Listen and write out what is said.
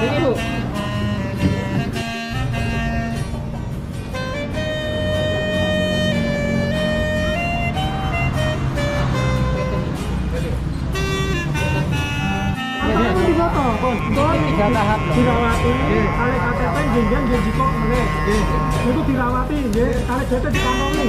Ini Bu. Di foto, Tiga tahap loh. dirawati, kali KTP jenjang jenjiko meneh. Itu dirawati, nggih, kali DP dikantongi.